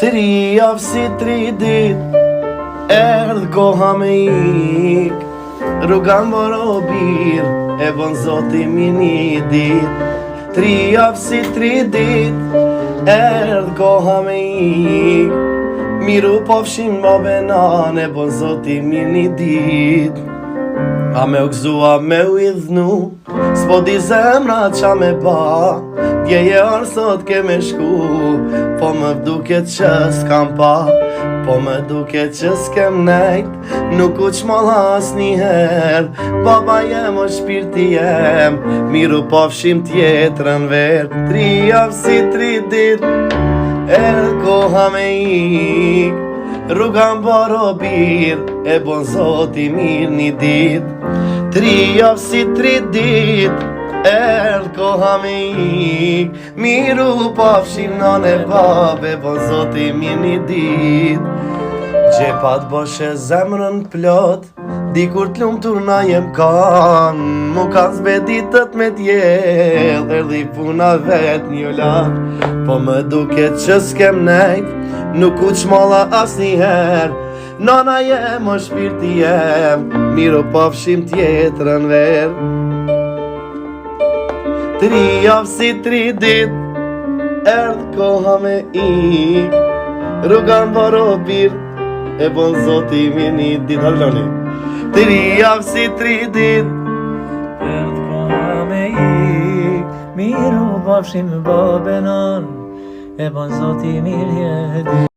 Tri javë tri dit erdh koha me ik. Rruga mbaro bir e bon Zoti mi një dit. Tri javë tri dit erdh koha me ik. Miru pofshin babenan e bon Zoti mi një dit. A me u gzu, a me u idhnu, s'po di zemra qa me ba. Djeje orë sot ke me shku, po më duket që s'kam pa. Po më duket që s'kem nejt, nuk u qmolla as njëher. Baba jem o shpirti jem, miru pofshim tjetrën ver. Tri javë tri dit, erdh koha me ik. Rruga mbaro bir, e bon Zoti mirë një dit. Tri javë tri dit, erdh koha me ik. Miru pafshin nan e bab, e bon Zoti mirë një dit. Gjepat boshe zemrën plot, dikur t'lum turna jem kan. Mu kan zbeditët me t'jell, erdhi puna vet një lat. Po më duket që s'kem nejt, nuk u qmolla as njëher. Nana jem o shpirti jem, miru pofshim tjetrën ver. Tri javë tri dit, erdh koha me ik. Rruga mbaro bir, e bon Zoti mi një dit. Halloni. Tri javë tri dit, erdh koha me ik. Miru pofshim babenan, e bon Zoti mirë një dit.